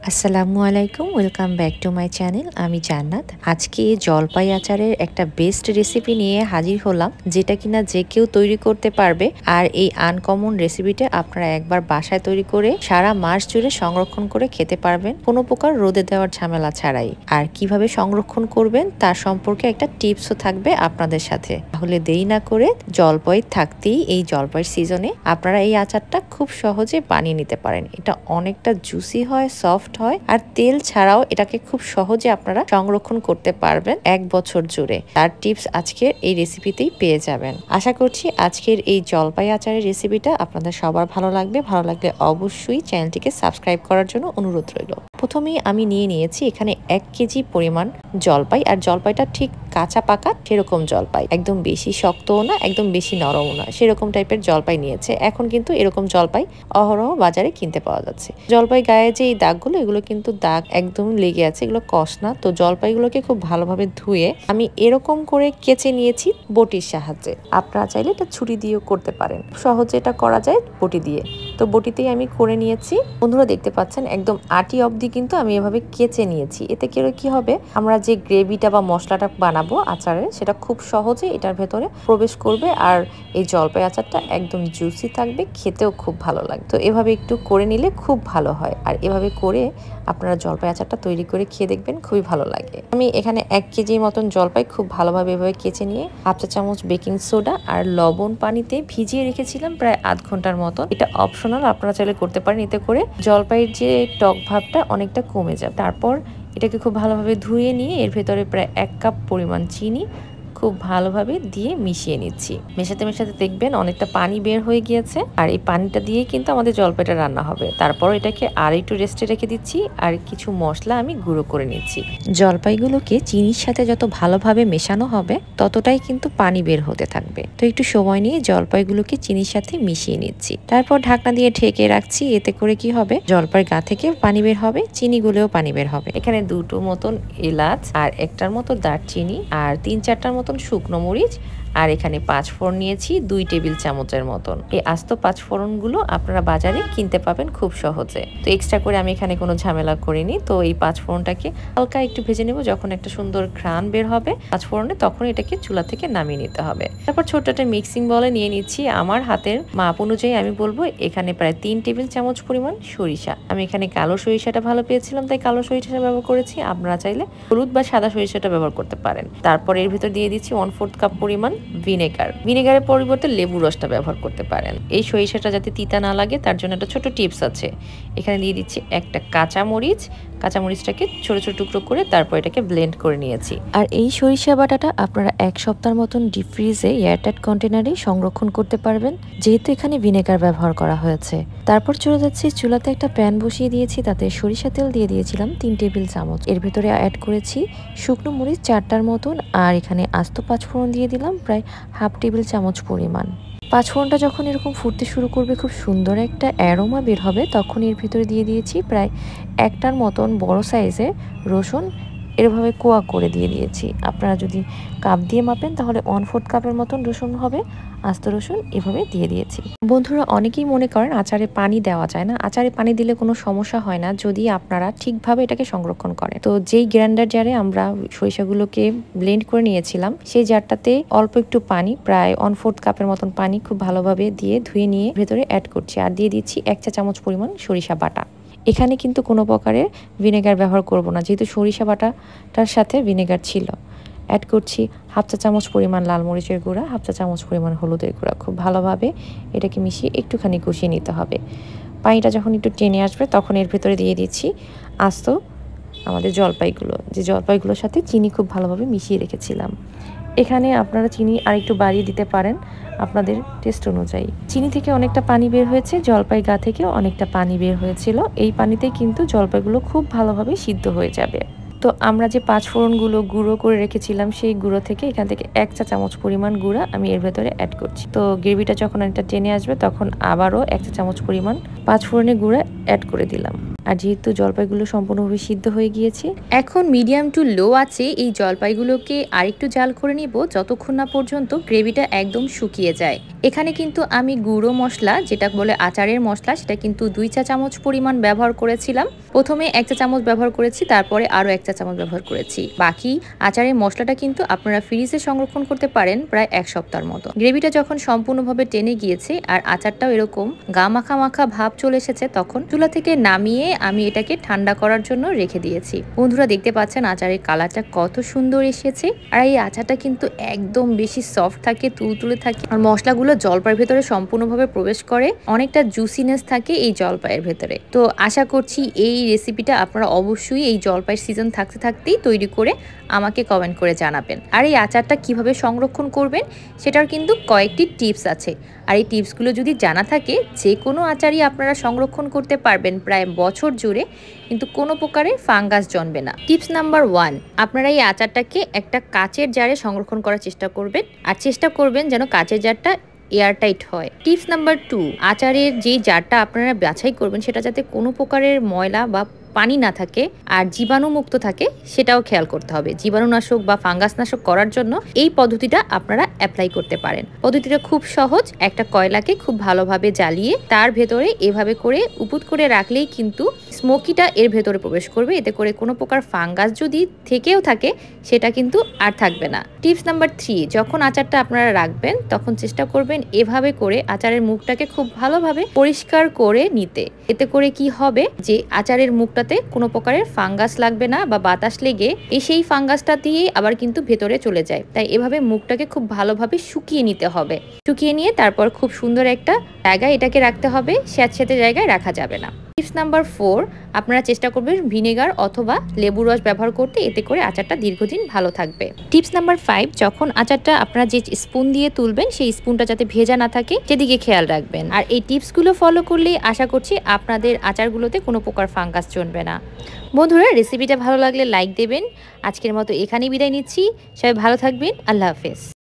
আসসালামু আলাইকুম, welcome back to my channel. আমি জান্নাত। আজকে জলপাই আচারের একটা বেস্ট রেসিপি নিয়ে হাজির হলাম, যেটা কিনা যে কেউ তৈরি করতে পারবে। আর এই আনকমন রেসিপিটা আপনারা একবার বাসায় তৈরি করে সারা মাস জুড়ে সংরক্ষণ করে খেতে পারবেন, কোনো প্রকার রোদে দেওয়ার ঝামেলা ছাড়াই। আর কিভাবে সংরক্ষণ করবেন তার সম্পর্কে একটা টিপসও থাকবে আপনাদের সাথে। তাহলে দেরি না করে, জলপাই থাকতেই এই জলপাইয়ের সিজনে আপনারা এই আচারটা খুব সহজে বানিয়ে নিতে পারেন। এটা অনেকটা জুসি হয়, সফট হয়, আর তেল ছাড়াও এটাকে খুব সহজে আপনারা সংরক্ষণ করতে পারবেন 1 বছর জুড়ে। তার টিপস আজকের এই রেসিপিতেই পেয়ে যাবেন। আশা করছি আজকের এই জলপাই আচারের রেসিপিটা আপনাদের সবার ভালো লাগবে। ভালো লাগলে অবশ্যই চ্যানেলটিকে সাবস্ক্রাইব করার জন্য অনুরোধ রইল। প্রথমেই আমি নিয়েছি এখানে 1 কেজি পরিমাণ জলপাই। আর জলপাইটা ঠিক কাঁচা পাকা সেরকম জলপাই, একদম বেশি শক্তও না, একদম বেশি নরমও না, সেরকম টাইপের জলপাই নিয়েছে। এখন কিন্তু এরকম জলপাই অহরহ বাজারে কিনতে পাওয়া যাচ্ছে। জলপাই গায়ে যে এই দাগগুলো, এগুলো কিন্তু দাগ একদম লেগে আছে, এগুলো কষ না। তো জলপাইগুলোকে খুব ভালোভাবে ধুয়ে আমি এরকম করে কেচে নিয়েছি বটির সাহায্যে। আপনারা চাইলে এটা ছুরি দিয়েও করতে পারেন, সহজে এটা করা যায় বটি দিয়ে। তো বটিতেই আমি করে নিয়েছি। বন্ধুরা দেখতে পাচ্ছেন একদম আটি অবধি কিন্তু আমি এভাবে কেচে নিয়েছি। এতে করে কি হবে, আমরা যে গ্রেভিটা বা মশলাটা বানাবো আচারের, সেটা খুব সহজে এটার ভেতরে প্রবেশ করবে। আর এই জলপাই আচারটা একদম জুসি থাকবে, খেতেও খুব ভালো লাগে। তো এভাবে একটু করে নিলে খুব ভালো হয়। আর এভাবে করে আপনারা জলপাই আচারটা তৈরি করে খেয়ে দেখবেন, খুবই ভালো লাগে। আমি এখানে 1 কেজির মতন জলপাই খুব ভালোভাবে এভাবে কেচে নিয়ে 1/2 চা চামচ বেকিং সোডা আর লবণ পানিতে ভিজিয়ে রেখেছিলাম প্রায় আধ ঘন্টার মতো। এটা অপশনাল, আপনারা চাইলে করতে পারেন। এতে করে জলপাইয়ের যে টক ভাবটা অনেকটা কমে যাবে। তারপর এটাকে খুব ভালোভাবে ধুয়ে নিয়ে এর ভেতরে প্রায় 1 কাপ পরিমাণ চিনি খুব ভালোভাবে দিয়ে মিশিয়ে নিচ্ছি। মেশাতে মেশাতে দেখবেন অনেকটা পানি বের হয়ে গিয়েছে। আর এই পানিটা দিয়ে কিন্তু আমাদের জলপাইটা রান্না হবে। তারপর এটাকে আর একটু রেস্টে রেখে দিচ্ছি। আর কিছু মশলা আমি গুঁড়ো করে নিচ্ছি। জলপাইগুলোকে চিনির সাথে যত ভালোভাবে মেশানো হবে, ততটাই কিন্তু পানি বের হতে থাকবে। তো একটু সময় নিয়ে জলপাইগুলোকে চিনির সাথে মিশিয়ে নিচ্ছি। তারপর ঢাকনা দিয়ে ঢেকে রাখছি। এতে করে কি হবে, জলপাইয়ের গা থেকে পানি বের হবে, চিনি গুলেও পানি বের হবে। এখানে 2টো মতন এলাচ আর 1টার মতো দারচিনি আর 3-4টার মতন শুকনো মরিচ, আর এখানে 5 ফোড়ন নিয়েছি 2 টেবিল চামচের মতন। এই আস্ত 5 ফোড়নগুলো আপনারা বাজারে কিনতে পাবেন খুব সহজে। তো এক্সট্রা করে আমি এখানে কোনো ঝামেলা করিনি। তো এই 5 ফোড়নটাকে হালকা একটু ভেজে নেব। যখন একটা সুন্দর ঘ্রাণ বের হবে 5 ফোড়নে, তখন এটাকে চুলা থেকে নামিয়ে নিতে হবে। তারপর ছোট্ট একটা মিক্সিং বলে নিয়ে নিচ্ছি। আমার হাতের মাপ অনুযায়ী আমি বলবো এখানে প্রায় 3 টেবিল চামচ পরিমাণ সরিষা। আমি এখানে কালো সরিষাটা ভালো পেয়েছিলাম, তাই কালো সরিষাটা ব্যবহার করেছি। আপনারা চাইলে হলুদ বা সাদা সরিষাটা ব্যবহার করতে পারেন। তারপর এর ভিতর দিয়ে দিচ্ছি 1/4 কাপ পরিমাণ ভিনেগার। ভিনেগারের পরিবর্তে লেবু রসটা ব্যবহার করতে পারেন। এই সরিষাটা যাতে তিতা না লাগে, তার জন্য একটা ছোট টিপস আছে। এখানে দিয়ে দিচ্ছি একটা কাঁচামরিচ। কাঁচামরিচটাকে ছোট ছোট টুকরো করে তারপর এটাকে ব্লেন্ড করে নিয়েছি। আর এই সরিষা বাটাটা আপনারা 1 সপ্তাহের মতন ডিপ ফ্রিজে এয়ারটাইট কন্টেনারে সংরক্ষণ করতে পারবেন, যেহেতু এখানে ভিনেগার ব্যবহার করা হয়েছে। তারপর চলে যাচ্ছি চুলাতে একটা প্যান বসিয়ে দিয়েছি। তাতে সরিষা তেল দিয়ে দিয়েছিলাম 3 টেবিল চামচ। এর ভেতরে অ্যাড করেছি শুকনো মরিচ 4টার মতন। আর এখানে আস্ত 5 ফোড়ন দিয়ে দিলাম প্রায় 1/2 টেবিল চামচ পরিমাণ। 5 ফোড়নটা যখন এরকম ফুটতে শুরু করবে, খুব সুন্দর একটা অ্যারোমা বের হবে, তখন এর ভিতরে দিয়ে দিয়েছি প্রায় 1টার মতন বড় সাইজের রসুন। এরভাবে কোয়া করে দিয়ে দিয়েছি। আপনারা যদি কাপ দিয়ে মাপেন তাহলে 1/4 কাপের মতন রসুন হবে, আস্ত রসুন এভাবে দিয়ে দিয়েছি। বন্ধুরা অনেকেই মনে করেন আচারে পানি দেওয়া যায় না। আচারে পানি দিলে কোনো সমস্যা হয় না, যদি আপনারা ঠিকভাবে এটাকে সংরক্ষণ করেন। তো যেই গ্রাইন্ডার জারে আমরা সরিষাগুলোকে ব্লেন্ড করে নিয়েছিলাম, সেই জারটাতে অল্প একটু পানি, প্রায় 1/4 কাপের মতন পানি খুব ভালোভাবে দিয়ে ধুয়ে নিয়ে ভেতরে অ্যাড করছি। আর দিয়ে দিচ্ছি 1 চা চামচ পরিমাণ সরিষা বাটা। এখানে কিন্তু কোনো প্রকারের ভিনেগার ব্যবহার করব না, যেহেতু সরিষা বাটাটার সাথে ভিনেগার ছিল। অ্যাড করছি 1/2 চা চামচ পরিমাণ লাল মরিচের গুঁড়া, 1/2 চা চামচ পরিমাণ হলুদের গুঁড়া। খুব ভালোভাবে এটাকে মিশিয়ে একটুখানি কষিয়ে নিতে হবে। পানিটা যখন একটু টেনে আসবে, তখন এর ভেতরে দিয়ে দিচ্ছি আস্ত আমাদের জলপাইগুলো, যে জলপাইগুলোর সাথে চিনি খুব ভালোভাবে মিশিয়ে রেখেছিলাম। এখানে আপনারা চিনি আরেকটু বাড়িয়ে দিতে পারেন আপনাদের টেস্ট অনুযায়ী। চিনি থেকে অনেকটা পানি বের হয়েছে, জলপাই গা থেকেও অনেকটা পানি বের হয়েছিল। এই পানিতে কিন্তু জলপাইগুলো খুব ভালোভাবে সিদ্ধ হয়ে যাবে। তো আমরা যে 5 ফোড়নগুলো গুঁড়ো করে রেখেছিলাম, সেই গুঁড়ো থেকে এখান থেকে 1 চা চামচ পরিমাণ গুঁড়া আমি এর ভেতরে অ্যাড করছি। তো গ্রেভিটা যখন একটা টেনে আসবে, তখন আবারও 1 চা চামচ পরিমাণ 5 ফোড়নের গুঁড়া অ্যাড করে দিলাম। আর যেহেতু জলপাইগুলো সম্পূর্ণভাবে সিদ্ধ হয়ে গিয়েছে, এখন মিডিয়াম টু লো আছে এই জলপাইগুলোকে আরেকটু জাল করে নিব যতক্ষণ না পর্যন্ত গ্রেভিটা একদম শুকিয়ে যায়। এখানে কিন্তু আমি গুঁড়ো মশলা, যেটা বলে আচারের মশলা, সেটা কিন্তু 2 চা চামচ পরিমাণ ব্যবহার করেছিলাম। প্রথমে 1 চা চামচ ব্যবহার করেছি, তারপরে আরও 1 চা চামচ ব্যবহার করেছি। বাকি আচারের মশলাটা কিন্তু আপনারা ফ্রিজে সংরক্ষণ করতে পারেন প্রায় 1 সপ্তাহের মতো। গ্রেভিটা যখন সম্পূর্ণভাবে টেনে গিয়েছে আর আচারটাও এরকম গা মাখা মাখা ভাব চলে এসেছে, তখন চুলা থেকে নামিয়ে আমি এটাকে ঠান্ডা করার জন্য রেখে দিয়েছি। বন্ধুরা দেখতে পাচ্ছেন আচারের কালারটা কত সুন্দর এসেছে। আর এই আচারটা কিন্তু একদম বেশি সফট থাকে, তুলতুলে থাকে, আর মশলাগুলো জলপাইয়ের ভেতরে সম্পূর্ণভাবে প্রবেশ করে, অনেকটা জুসিনেস থাকে এই জলপাইয়ের ভেতরে। তো আশা করছি এই রেসিপিটা আপনারা অবশ্যই এই জলপাইয়ের সিজন থাকতে থাকতেই তৈরি করে আমাকে কমেন্ট করে জানাবেন। আর এই আচারটা কিভাবে সংরক্ষণ করবেন সেটার কিন্তু কয়েকটি টিপস আছে। আর এই টিপসগুলো যদি জানা থাকে, যে কোনো আচারই আপনারা সংরক্ষণ করতে পারবেন প্রায় বছর জুড়ে, কিন্তু কোনো প্রকারের ফাঙ্গাস জন্মবে না। টিপস নাম্বার 1, আপনারা এই আচারটাকে একটা কাচের জারে সংরক্ষণ করার চেষ্টা করবেন, আর চেষ্টা করবেন যেন কাচের জারটা এয়ারটাইট হয়। টিপস নাম্বার 2, আচারের যে জারটা আপনারা বাছাই করবেন সেটা যাতে কোনো প্রকারের ময়লা বা পানি না থাকে আর জীবাণুমুক্ত থাকে, সেটাও খেয়াল করতে হবে। জীবাণুনাশক বা ফাঙ্গাসনাশক করার জন্য এই পদ্ধতিটা আপনারা অ্যাপ্লাই করতে পারেন। পদ্ধতিটা খুব সহজ। একটা কয়লাকে খুব ভালোভাবে জ্বালিয়ে তার ভেতরে এভাবে করে উপুত করে রাখলেই কিন্তু স্মোকিটা এর ভেতরে প্রবেশ করবে। এতে করে কোনো প্রকার ফাঙ্গাস যদি থেকেও থাকে সেটা কিন্তু আর থাকবে না। টিপস নাম্বার 3, যখন আচারটা আপনারা রাখবেন তখন চেষ্টা করবেন এভাবে করে আচারের মুখটাকে খুব ভালোভাবে পরিষ্কার করে নিতে। এতে করে কি হবে যে আচারের মুখটা কোনো প্রকারের ফাঙ্গাস লাগবে না, বা বাতাস লেগে সেই ফাঙ্গাসটা দিয়ে আবার কিন্তু ভেতরে চলে যায়। তাই এভাবে মুখটাকে খুব ভালোভাবে শুকিয়ে নিতে হবে। শুকিয়ে নিয়ে তারপর খুব সুন্দর একটা জায়গায় এটাকে রাখতে হবে, স্যাঁতস্যাঁতে জায়গায় রাখা যাবে না। টিপস নাম্বার 4, আপনারা চেষ্টা করবেন ভিনেগার অথবা লেবুর রস ব্যবহার করতে, এতে করে আচারটা দীর্ঘদিন ভালো থাকবে। টিপস নাম্বার 5, যখন আচারটা আপনারা যে স্পুন দিয়ে তুলবেন সেই স্পুনটা যাতে ভেজা না থাকে সেদিকে খেয়াল রাখবেন। আর এই টিপসগুলো ফলো করলে আশা করছি আপনাদের আচারগুলোতে কোনো প্রকার ফাঙ্গাস জন্মবে না। বন্ধুরা, রেসিপিটা ভালো লাগলে লাইক দেবেন। আজকের মতো এখানেই বিদায় নিচ্ছি। সবাই ভালো থাকবেন। আল্লাহ হাফেজ।